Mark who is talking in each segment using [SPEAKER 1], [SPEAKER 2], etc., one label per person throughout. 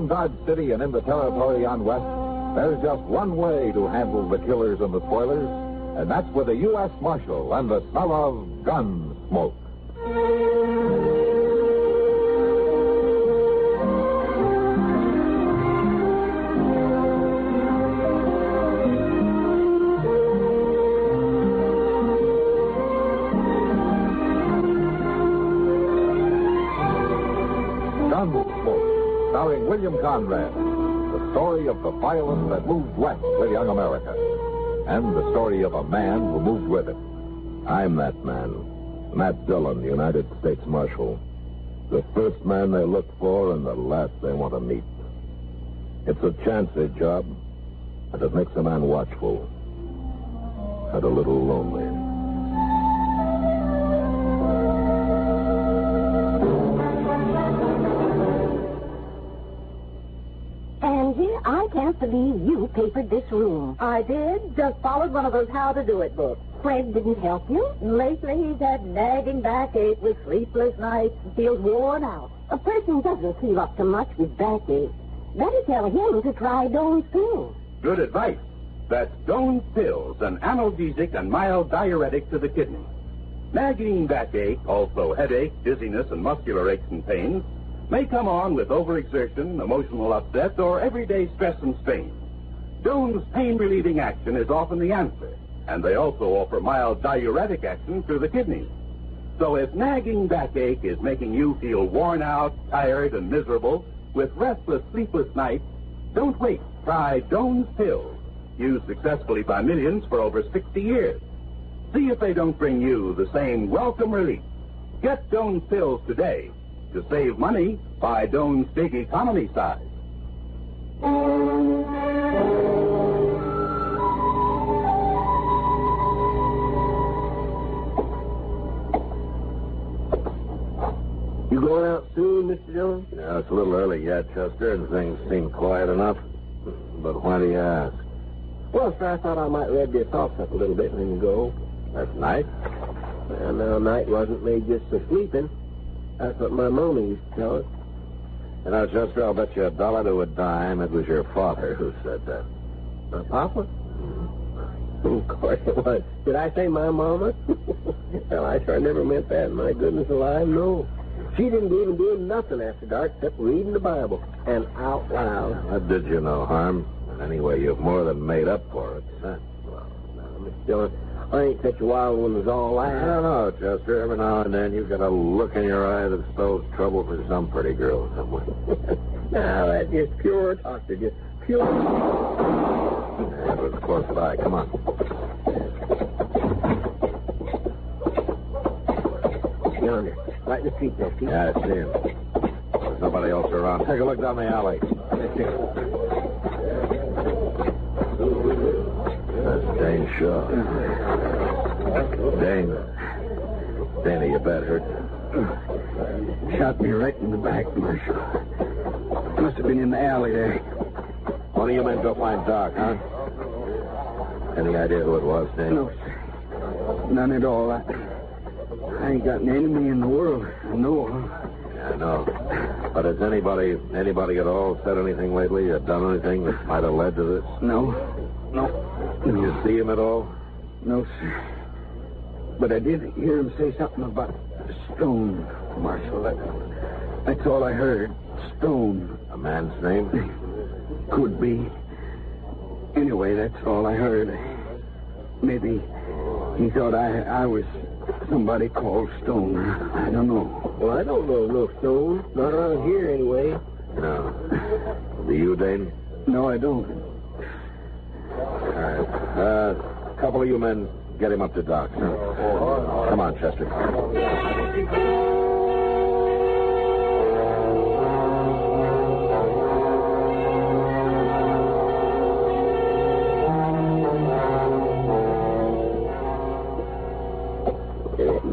[SPEAKER 1] around Dodge City and in the territory on West, there's just one way to handle the killers and the spoilers, and that's with a U.S. Marshal and the smell of gun smoke. Gunsmoke, starring William Conrad. The story of the violence that moved west with young America. And the story of a man who moved with it.
[SPEAKER 2] I'm that man. Matt Dillon, United States Marshal. The first man they look for and the last they want to meet. It's a chancy job, and it makes a man watchful and a little lonely.
[SPEAKER 3] I can't believe you papered this room.
[SPEAKER 4] I did. Just followed one of those how-to-do-it books.
[SPEAKER 3] Fred didn't help you?
[SPEAKER 4] Lately, he's had nagging backache with sleepless nights and feels worn out.
[SPEAKER 3] A person doesn't feel up to much with backache. Better tell him to try Doan's pills.
[SPEAKER 5] Good advice. That's Doan's pills, an analgesic and mild diuretic to the kidney. Nagging backache, also headache, dizziness, and muscular aches and pains, may come on with overexertion, emotional upset, or everyday stress and strain. Doan's pain-relieving action is often the answer, and they also offer mild diuretic action through the kidneys. So if nagging backache is making you feel worn out, tired, and miserable, with restless, sleepless nights, don't wait. Try Doan's pills, used successfully by millions for over 60 years. See if they don't bring you the same welcome relief. Get Doan's pills today. To save money, buy Doan's Big Economy size.
[SPEAKER 6] You going out soon, Mr. Dillon?
[SPEAKER 2] Yeah, it's a little early yet, Chester, and things seem quiet enough. But why do you ask?
[SPEAKER 6] Well, sir, I thought I might rev your thoughts up a little bit and then go.
[SPEAKER 2] That's nice.
[SPEAKER 6] Well, now, night wasn't made just for sleeping. That's what my mama used to tell us.
[SPEAKER 2] You know, Chester, I'll bet you $1 to a dime it was your father who said that.
[SPEAKER 6] My papa? Of course it was. Did I say my mama? Well, I sure never meant that. My goodness alive, no. She didn't even do nothing after dark except reading the Bible. And out loud.
[SPEAKER 2] That did you no harm. And anyway, you've more than made up for it. Huh?
[SPEAKER 6] Well, now, Mr. Dillon, I ain't such a wild one as all that.
[SPEAKER 2] I don't know, Chester. Every now and then you've got a look in your eye that spells trouble for some pretty girl somewhere.
[SPEAKER 6] Now, that's just pure talk. Just pure...
[SPEAKER 2] That was close by. Come on.
[SPEAKER 6] Yonder. Right in the street there, see?
[SPEAKER 2] Yeah, I see him. There's nobody else around. Take a look down the alley. That's Dane Shaw. Dana, you bad hurt.
[SPEAKER 7] Shot me right in the back, Marshal. Must have been in the alley there.
[SPEAKER 2] One of you men go find Doc, huh? Any idea who it was, Dane?
[SPEAKER 7] No, sir. None at all. I ain't got an enemy in the world. I know.
[SPEAKER 2] Yeah, I know. But has anybody at all said anything lately or done anything that might have led to this?
[SPEAKER 7] No.
[SPEAKER 2] Did you see him at all?
[SPEAKER 7] No, sir. But I did hear him say something about Stone, Marshal. That's all I heard. Stone.
[SPEAKER 2] A man's name?
[SPEAKER 7] Could be. Anyway, that's all I heard. Maybe he thought I was somebody called Stone. I don't know.
[SPEAKER 6] Well, I don't know no Stone. Not around here, anyway.
[SPEAKER 2] No. Do you, Dane?
[SPEAKER 7] No, I don't.
[SPEAKER 2] All right. A couple of you men get him up to Doc. Huh? Come on, Chester.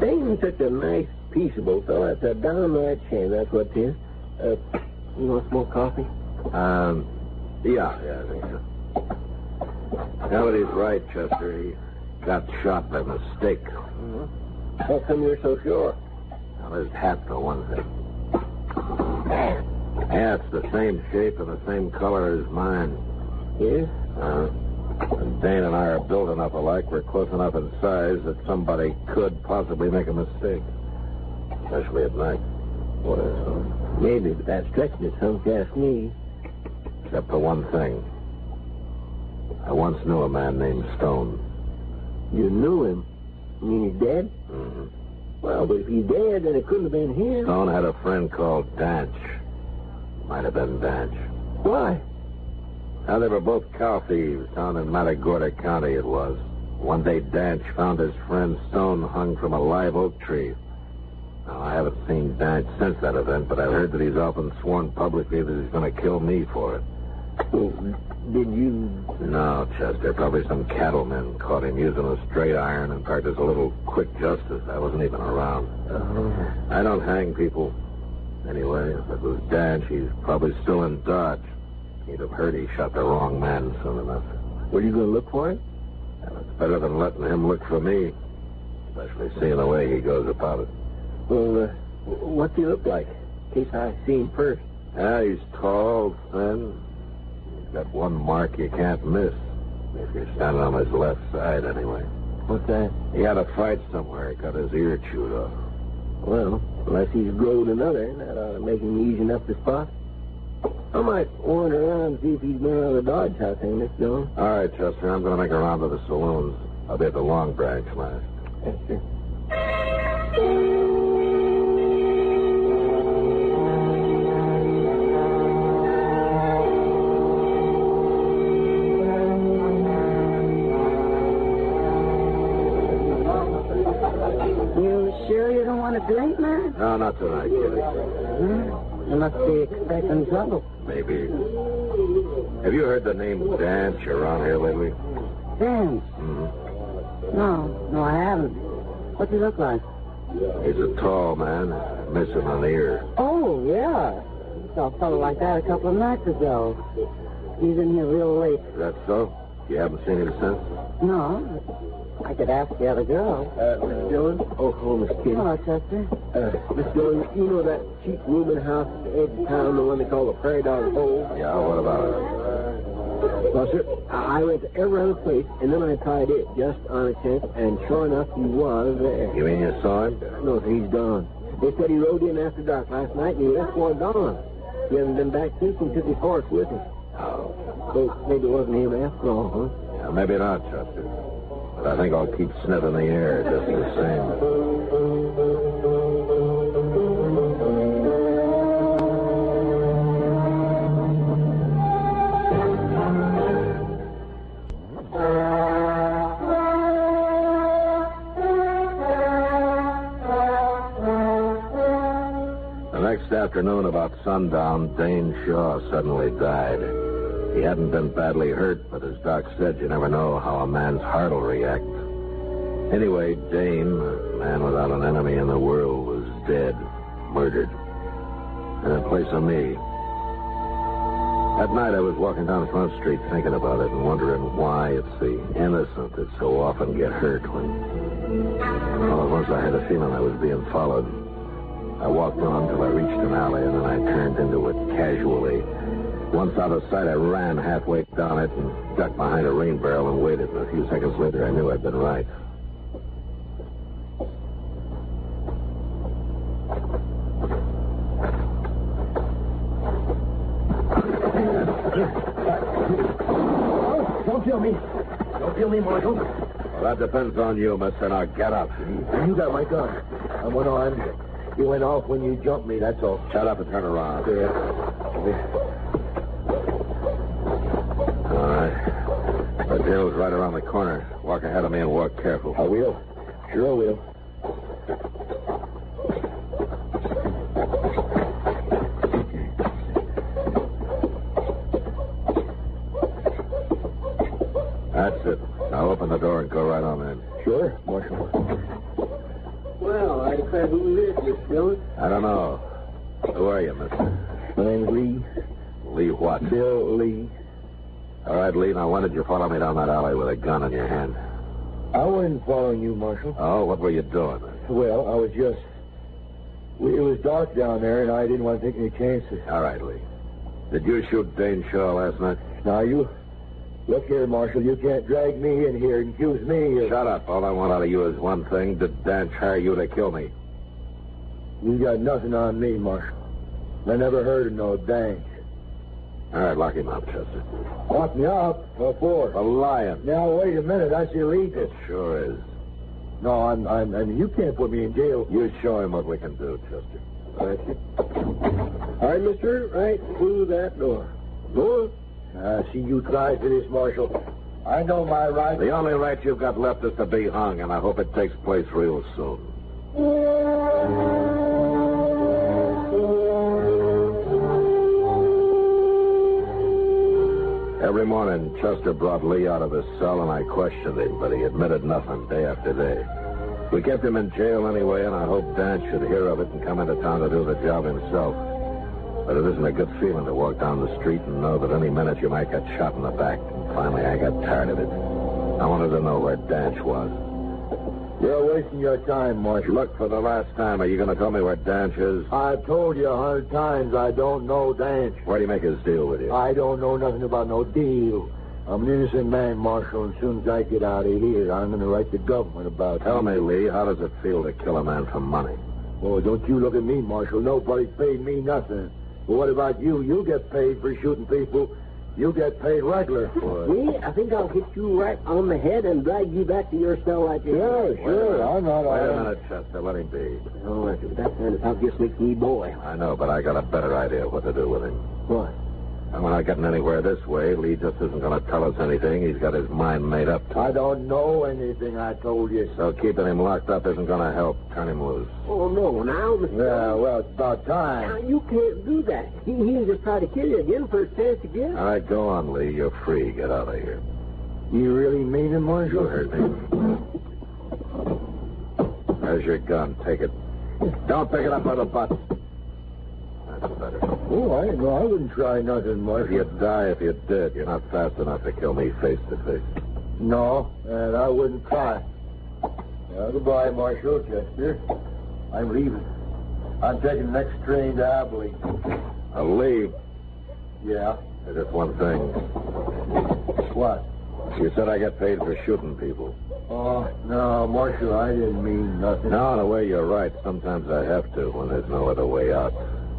[SPEAKER 6] Dane's such a nice, peaceable fellow. That's a downright shame. That's what it is. You want some more coffee?
[SPEAKER 2] Yeah, I think so. Now that he's right, Chester, he got shot by mistake.
[SPEAKER 6] Mm-hmm. How come you're so sure?
[SPEAKER 2] Well, his hat, for one thing. Yeah, it's the same shape and the same color as mine.
[SPEAKER 6] Yeah?
[SPEAKER 2] And Dane and I are built enough alike. We're close enough in size that somebody could possibly make a mistake. Especially at night.
[SPEAKER 6] Well, maybe, but that's stretching it some, if you ask me.
[SPEAKER 2] Except for one thing. I once knew a man named Stone.
[SPEAKER 6] You knew him? You mean he's dead?
[SPEAKER 2] Mm-hmm.
[SPEAKER 6] Well, but if he's dead, then it couldn't have been him.
[SPEAKER 2] Stone had a friend called Danch. Might have been Danch.
[SPEAKER 6] Why?
[SPEAKER 2] Now, they were both cow thieves down in Matagorda County, it was. One day, Danch found his friend Stone hung from a live oak tree. Now, I haven't seen Danch since that event, but I've heard that he's often sworn publicly that he's going to kill me for it.
[SPEAKER 6] Well, did you...
[SPEAKER 2] No, Chester. Probably some cattlemen caught him using a straight iron and practiced a little quick justice. I wasn't even around. I don't hang people. Anyway, if it was Danch, he's probably still in Dodge. He'd have heard he shot the wrong man soon enough.
[SPEAKER 6] Were you going to look for him?
[SPEAKER 2] Well, it's better than letting him look for me. Especially seeing the way he goes about it.
[SPEAKER 6] Well, what's he look like? In case I see him first.
[SPEAKER 2] Yeah, he's tall, thin. He's got one mark you can't miss. If you're standing on his left side, anyway.
[SPEAKER 6] What's that?
[SPEAKER 2] He had a fight somewhere. Got his ear chewed off.
[SPEAKER 6] Well, unless he's growed another, that ought to make him easy enough to spot. I might wander around and see if he's been around the Dodge house, ain't it, Joe?
[SPEAKER 2] All right, Chester. I'm going to make a round to the saloons. I'll be at the Long Branch last.
[SPEAKER 6] Yes, sir.
[SPEAKER 3] You sure you don't want a drink, man?
[SPEAKER 2] No, not tonight, Kitty.
[SPEAKER 3] You must be expecting trouble.
[SPEAKER 2] Maybe. Have you heard the name Danch around here lately?
[SPEAKER 3] Dan?
[SPEAKER 2] Mm-hmm.
[SPEAKER 3] No, I haven't. What's he look like?
[SPEAKER 2] He's a tall man, missing an ear.
[SPEAKER 3] Oh, yeah. Saw a fellow like that a couple of nights ago. He's in here real late.
[SPEAKER 2] Is that so? You haven't seen him since?
[SPEAKER 3] No. I could ask the other girl.
[SPEAKER 6] Miss Dillon? Oh, Miss Kitty.
[SPEAKER 3] Hello, Chester.
[SPEAKER 6] Miss Dillon, you know that cheap rooming house at the edge of town, the one they call the Prairie Dog Hole?
[SPEAKER 2] Yeah, what about it?
[SPEAKER 6] Well, sir, I went to every other place, and then I tried it, just on a chance, and sure enough, he was there.
[SPEAKER 2] You mean you saw him?
[SPEAKER 6] No, sir, he's gone. They said he rode in after dark last night, and he left before dawn. He hasn't been back since and took his horse with him.
[SPEAKER 2] Oh.
[SPEAKER 6] So maybe it wasn't him after all, huh?
[SPEAKER 2] Yeah, maybe not, Chester. But I think I'll keep sniffing the air just the The next afternoon, about sundown, Dane Shaw suddenly died. He hadn't been badly hurt, but as Doc said, you never know how a man's heart will react. Anyway, Dane, a man without an enemy in the world, was dead, murdered. And in place of me. That night I was walking down Front Street thinking about it and wondering why it's the innocent that so often get hurt when... All at once I had a feeling I was being followed. I walked on till I reached an alley, and then I turned into it casually. Once out of sight, I ran halfway down it and ducked behind a rain barrel and waited. And a few seconds later, I knew I'd been right.
[SPEAKER 6] Don't kill me. Don't kill me, Marshal.
[SPEAKER 2] Well, that depends on you, mister. Now get up.
[SPEAKER 6] You got my gun. I'm unarmed. You went off when you jumped me, that's all.
[SPEAKER 2] Shut up and turn around.
[SPEAKER 6] Yeah.
[SPEAKER 2] All right. The jail's right around the corner. Walk ahead of me and walk careful.
[SPEAKER 6] I will. Sure I will.
[SPEAKER 2] That's it. Now open the door and go right on in.
[SPEAKER 6] Sure, Marshal. Well, I declare, who is this, Dillon?
[SPEAKER 2] I don't know. Who are you, mister?
[SPEAKER 6] My name's Lee.
[SPEAKER 2] Lee what?
[SPEAKER 6] Bill Lee.
[SPEAKER 2] All right, Lee, now when did you follow me down that alley with a gun in your hand?
[SPEAKER 6] I wasn't following you, Marshal.
[SPEAKER 2] Oh, what were you doing?
[SPEAKER 6] Well, I was just... It was dark down there, and I didn't want to take any chances.
[SPEAKER 2] All right, Lee. Did you shoot Dane Shaw last night?
[SPEAKER 6] Now, you... Look here, Marshal, you can't drag me in here and accuse me of...
[SPEAKER 2] Shut up. All I want out of you is one thing. Did Dan hire you to kill me?
[SPEAKER 6] You got nothing on me, Marshal. I never heard of no dang.
[SPEAKER 2] All right, lock him up, Chester.
[SPEAKER 6] Lock me up? What for?
[SPEAKER 2] For lying.
[SPEAKER 6] Now, wait a minute. That's illegal.
[SPEAKER 2] It sure is.
[SPEAKER 6] No, I'm you can't put me in jail.
[SPEAKER 2] You show him what we can do, Chester.
[SPEAKER 6] All right, mister. Right through that door. Door? I see you try for this, Marshal. I know my rights.
[SPEAKER 2] The only right you've got left is to be hung, and I hope it takes place real soon. Every morning, Chester brought Lee out of his cell, and I questioned him, but he admitted nothing day after day. We kept him in jail anyway, and I hoped Dan should hear of it and come into town to do the job himself. But it isn't a good feeling to walk down the street and know that any minute you might get shot in the back. And finally, I got tired of it. I wanted to know where Danch was.
[SPEAKER 6] You're wasting your time, Marshal.
[SPEAKER 2] Look, for the last time, are you going to tell me where Danch is?
[SPEAKER 6] I've told you 100 times I don't know Danch.
[SPEAKER 2] Where do you make his deal with you?
[SPEAKER 6] I don't know nothing about no deal. I'm an innocent man, Marshal, and as soon as I get out of here, I'm going to write the government about it.
[SPEAKER 2] Tell me, Lee, how does it feel to kill a man for money?
[SPEAKER 6] Oh, don't you look at me, Marshal. Nobody's paid me nothing. But what about you? You get paid for shooting people. You get paid regular for it.
[SPEAKER 4] Me? I think I'll hit you right on the head and drag you back to your cell like this.
[SPEAKER 6] Yeah, sure. I'm not...
[SPEAKER 2] Wait a minute, Chester. Let him be.
[SPEAKER 4] Oh, that kind of stuff just makes me boy.
[SPEAKER 2] I know, but I got a better idea of what to do with him.
[SPEAKER 6] What?
[SPEAKER 2] And we're not getting anywhere this way. Lee just isn't going to tell us anything. He's got his mind made up to.
[SPEAKER 6] I don't know anything, I told you.
[SPEAKER 2] So keeping him locked up isn't going to help. Turn him loose.
[SPEAKER 4] Oh, no, now, Mr.
[SPEAKER 6] Yeah, well, it's about time.
[SPEAKER 4] Now, you can't do that. He'll just try to kill you again for a chance to get.
[SPEAKER 2] All right, go on, Lee. You're free. Get out of here.
[SPEAKER 6] You really mean it, Marshal?
[SPEAKER 2] You heard me. There's your gun. Take it. Don't pick it up by the butt. That's better.
[SPEAKER 6] Oh, I didn't know. I wouldn't try nothing, Marshal.
[SPEAKER 2] You'd die if you did. You're not fast enough to kill me face to face.
[SPEAKER 6] No, and I wouldn't try. Well, goodbye, Marshal Chester. I'm leaving. I'm taking the next train to Abilene.
[SPEAKER 2] Lee,
[SPEAKER 6] Yeah?
[SPEAKER 2] there's just one thing.
[SPEAKER 6] What?
[SPEAKER 2] You said I get paid for shooting people.
[SPEAKER 6] Oh, no, Marshal, I didn't mean nothing.
[SPEAKER 2] No, in a way, you're right. Sometimes I have to when there's no other way out.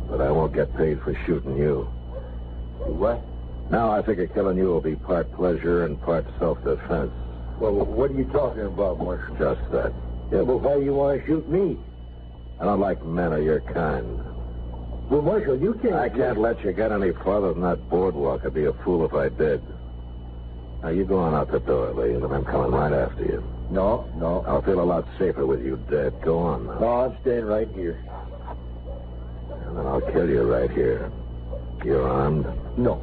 [SPEAKER 2] But I won't get paid for shooting you.
[SPEAKER 6] What?
[SPEAKER 2] Now I figure killing you will be part pleasure and part self-defense.
[SPEAKER 6] Well, what are you talking about, Marshal?
[SPEAKER 2] Just that.
[SPEAKER 6] Yeah, but why do you want to shoot me?
[SPEAKER 2] I don't like men of your kind.
[SPEAKER 6] Well, Marshal, you can't...
[SPEAKER 2] I can't let you get any farther than that boardwalk. I'd be a fool if I did. Now, you go on out the door, Lee, and I'm coming right after you.
[SPEAKER 6] No.
[SPEAKER 2] I'll feel a lot safer with you dead. Go on now.
[SPEAKER 6] No, I'm staying right here.
[SPEAKER 2] And then I'll kill you right here. You're armed?
[SPEAKER 6] No.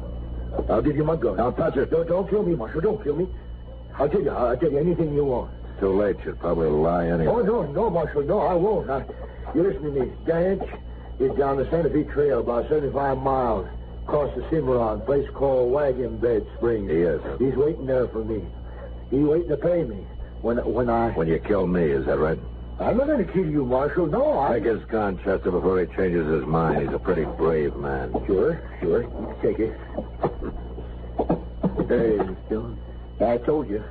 [SPEAKER 6] I'll give you my gun.
[SPEAKER 2] Don't touch it.
[SPEAKER 6] Don't kill me, Marshal. Don't kill me. I'll tell you anything you want.
[SPEAKER 2] It's too late. You'd probably lie anyway.
[SPEAKER 6] Oh, no, Marshal. No, I won't. You listen to me. Danch is down the Santa Fe Trail about 75 miles. Across the Cimarron, place called Wagon Bed Springs.
[SPEAKER 2] He is.
[SPEAKER 6] He's waiting there for me. He's waiting to pay me. When
[SPEAKER 2] you kill me, is that right?
[SPEAKER 6] I'm not going to kill you, Marshal. No,
[SPEAKER 2] Take his gun, Chester, before he changes his mind. He's a pretty brave man.
[SPEAKER 6] Sure. Take it. There it is, John. I told you.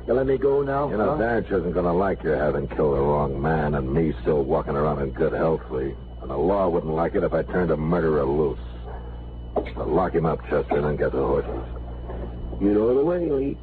[SPEAKER 6] You let me go now?
[SPEAKER 2] You know, Danch isn't going to like your having killed the wrong man and me still walking around in good health, Lee. And the law wouldn't like it if I turned a murderer loose. So lock him up, Chester, and then get the horses.
[SPEAKER 6] You know the way, Lee.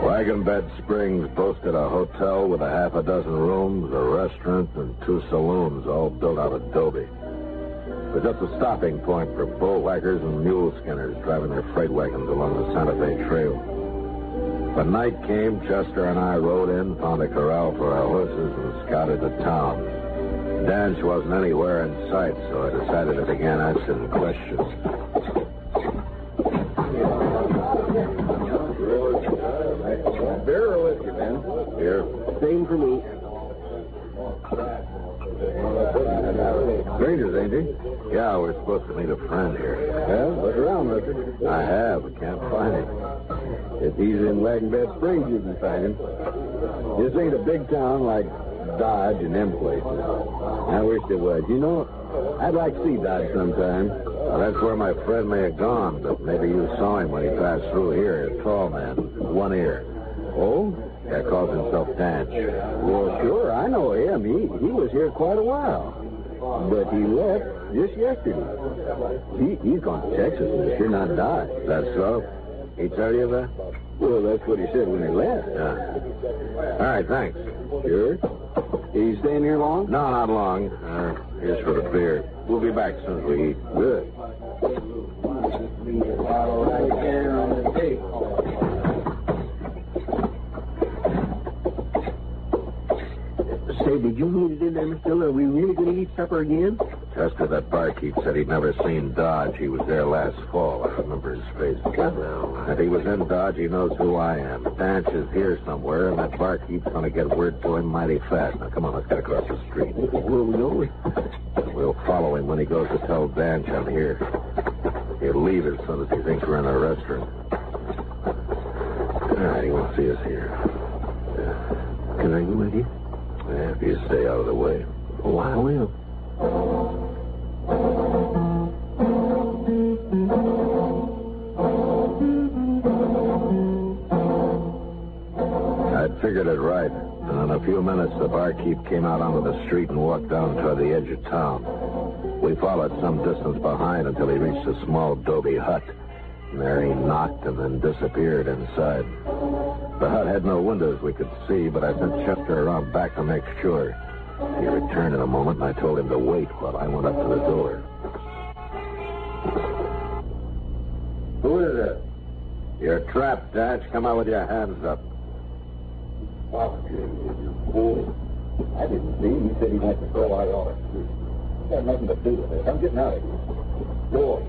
[SPEAKER 2] Wagon Bed Springs boasted a hotel with a half a dozen rooms, a restaurant, and 2 saloons, all built out of adobe. It was just a stopping point for bullwhackers and mule skinners driving their freight wagons along the Santa Fe Trail. When night came, Chester and I rode in, found a corral for our horses, and scouted the town. Danch wasn't anywhere in sight, so I decided to begin asking questions.
[SPEAKER 6] Beer or whiskey, man?
[SPEAKER 2] Here.
[SPEAKER 6] Same for me.
[SPEAKER 2] Strangers, ain't you? Yeah, we're supposed to meet a friend here.
[SPEAKER 6] Well, look around, Mister.
[SPEAKER 2] I have. I can't find him.
[SPEAKER 6] If he's in Wagon Bed Springs, you can find him. This ain't a big town like Dodge and them places. I wish there was. You know, I'd like to see Dodge sometime.
[SPEAKER 2] Well, that's where my friend may have gone, but maybe you saw him when he passed through here. A tall man, one ear.
[SPEAKER 6] Oh?
[SPEAKER 2] Yeah, calls himself Danch.
[SPEAKER 6] Well, sure, I know him. He was here quite a while. But he left just yesterday. He's gone to Texas, Mister, not Dodge.
[SPEAKER 2] That's so? He tell you that?
[SPEAKER 6] Well, that's what he said when he left.
[SPEAKER 2] Yeah. All right, thanks.
[SPEAKER 6] Sure. He's staying here long?
[SPEAKER 2] No, not long. Here's for the beer. We'll be back as soon as we eat.
[SPEAKER 6] Good. Say, did you mean it in there, Mr. Dillon? Are we really going to eat supper again?
[SPEAKER 2] Chester, that barkeep said he'd never seen Dodge. He was there last fall. I remember his face.
[SPEAKER 6] Well,
[SPEAKER 2] If he was in Dodge, he knows who I am. Danch is here somewhere, and that barkeep's going to get word to him mighty fast. Now, come on, let's get across the street.
[SPEAKER 6] where are we going?
[SPEAKER 2] We'll follow him when he goes to tell Danch I'm here. He'll leave as soon as he thinks we're in a restaurant. All right, he won't see us here.
[SPEAKER 6] Can I go with you?
[SPEAKER 2] Yeah, if you stay out of the way.
[SPEAKER 6] Oh, I will.
[SPEAKER 2] I'd figured it right. And in a few minutes, the barkeep came out onto the street and walked down toward the edge of town. We followed some distance behind until he reached a small adobe hut. And there he knocked and then disappeared inside. The hut had no windows we could see, but I sent Chester around back to make sure. He returned in a moment, and I told him to wait while I went up to the door.
[SPEAKER 6] Who is it?
[SPEAKER 2] You're trapped, Danch. Come out with your hands up.
[SPEAKER 6] Oh, you fool. I didn't see him. He said he went to go out on the street. It had nothing to do with this. I'm getting out of here. Go on.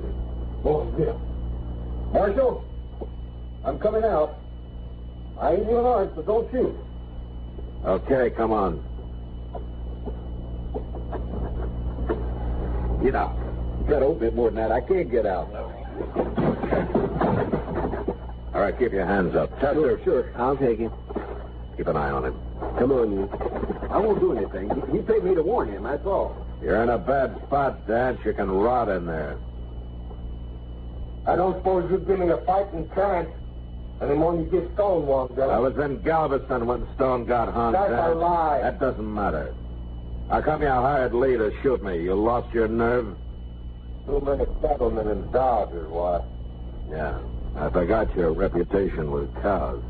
[SPEAKER 6] Go on, get him. Marshal, I'm coming out. I ain't even armed, so don't shoot.
[SPEAKER 2] Okay, come on.
[SPEAKER 6] Get out. You got to open it more than that. I can't get out.
[SPEAKER 2] All right, keep your hands up. Chester.
[SPEAKER 6] Sure. I'll take him.
[SPEAKER 2] Keep an eye on him.
[SPEAKER 6] Come on, you. I won't do anything. He paid me to warn him, that's all.
[SPEAKER 2] You're in a bad spot, Danch. You can rot in there.
[SPEAKER 6] I don't suppose you'd give me a fighting chance any more than you get stonewalled,
[SPEAKER 2] I was in Galveston when Stone got hung.
[SPEAKER 6] That's
[SPEAKER 2] Danch.
[SPEAKER 6] a lie.
[SPEAKER 2] That doesn't matter. How come you hired Lee to shoot me? You lost your nerve?
[SPEAKER 6] Too many cattlemen in Dodge is why.
[SPEAKER 2] Yeah. I forgot your reputation with cows.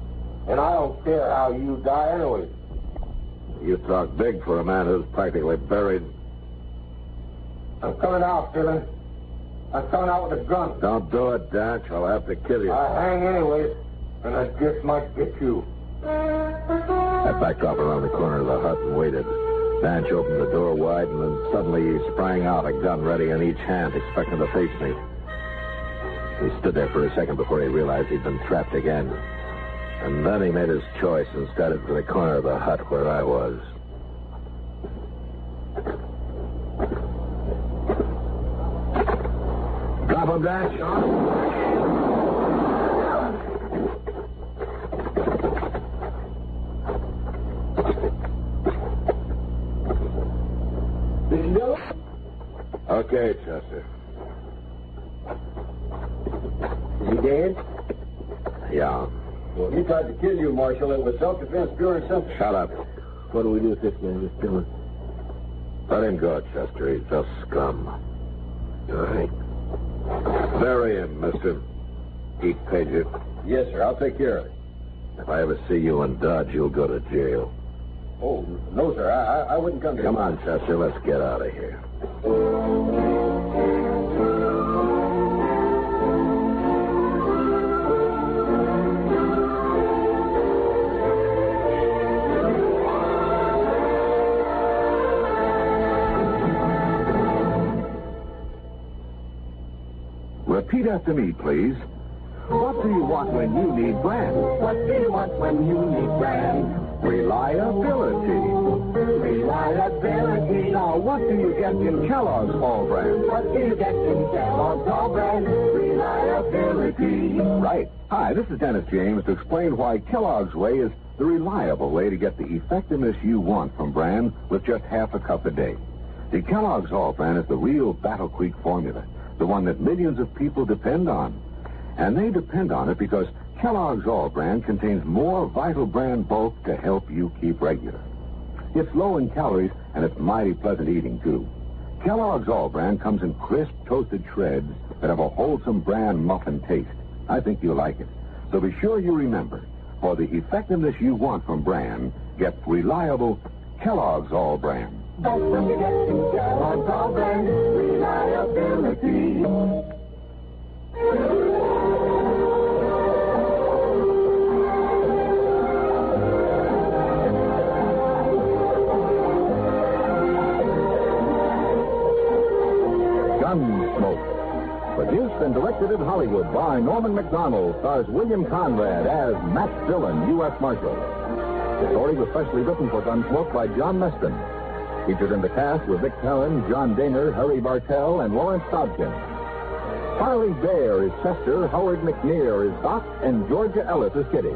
[SPEAKER 6] And I don't care how you die anyway.
[SPEAKER 2] You talk big for a man who's practically buried.
[SPEAKER 6] I'm coming out, Dylan. I'm coming out with a gun.
[SPEAKER 2] Don't do it, Danch. I'll have to kill you.
[SPEAKER 6] I hang anyways, and I just might get you.
[SPEAKER 2] I backed off around the corner of the hut and waited. Danch opened the door wide, and then suddenly he sprang out, a gun ready in each hand, expecting to face me. He stood there for a second before he realized he'd been trapped again. And then he made his choice and started for the corner of the hut where I was. Drop him, Danch. Okay, Chester.
[SPEAKER 6] Is he dead?
[SPEAKER 2] Yeah.
[SPEAKER 6] Well, he tried to kill you, Marshal. It was self-defense, pure and simple.
[SPEAKER 2] Shut up.
[SPEAKER 6] What do we do with this man, Mr. Dillon?
[SPEAKER 2] Let him go, Chester. He's just scum.
[SPEAKER 6] All right.
[SPEAKER 2] Bury him, mister. Eat paid you.
[SPEAKER 6] Yes, sir. I'll take care of it.
[SPEAKER 2] If I ever see you in Dodge, you'll go to jail.
[SPEAKER 6] Oh, no, sir. I wouldn't come to
[SPEAKER 2] Come on, Chester. Let's get out of here.
[SPEAKER 1] Repeat after me, please. What do you want when you need brand?
[SPEAKER 8] What do you want when you need brand?
[SPEAKER 1] reliability.
[SPEAKER 3] Reliability.
[SPEAKER 1] Now, what do you get in Kellogg's All Brand?
[SPEAKER 3] What do you get in Kellogg's All Brand? Reliability.
[SPEAKER 1] Right. Hi, this is Dennis James to explain why Kellogg's Way is the reliable way to get the effectiveness you want from bran with just half a cup a day. See, Kellogg's All Brand is the real Battle Creek formula, the one that millions of people depend on. And they depend on it because Kellogg's All Brand contains more vital bran bulk to help you keep regular. It's low in calories, and it's mighty pleasant eating, too. Kellogg's All Brand comes in crisp, toasted shreds that have a wholesome bran muffin taste. I think you'll like it. So be sure you remember, for the effectiveness you want from bran, get reliable Kellogg's All Brand.
[SPEAKER 3] That's what you get in Kellogg's All Brand. Reliability.
[SPEAKER 1] Gunsmoke. Produced and directed in Hollywood by Norman Macdonald, stars William Conrad as Matt Dillon, U.S. Marshal. The story was specially written for Gunsmoke by John Meston. Featured in the cast were Vic Perrin, John Daner, Harry Bartell, and Lawrence Dobkin. Harley Bear is Chester, Howard McNear is Doc, and Georgia Ellis is Kitty.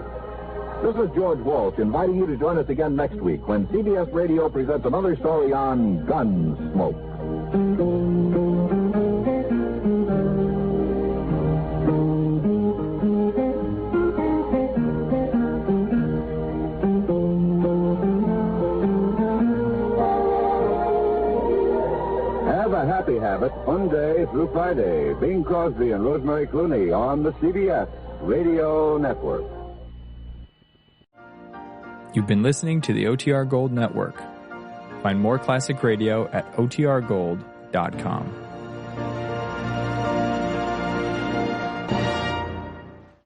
[SPEAKER 1] This is George Walsh inviting you to join us again next week when CBS Radio presents another story on Gunsmoke. Happy Habit, Monday through Friday. Bing Crosby and Rosemary Clooney on the CBS Radio Network.
[SPEAKER 8] You've been listening to the OTR Gold Network. Find more classic radio at otrgold.com.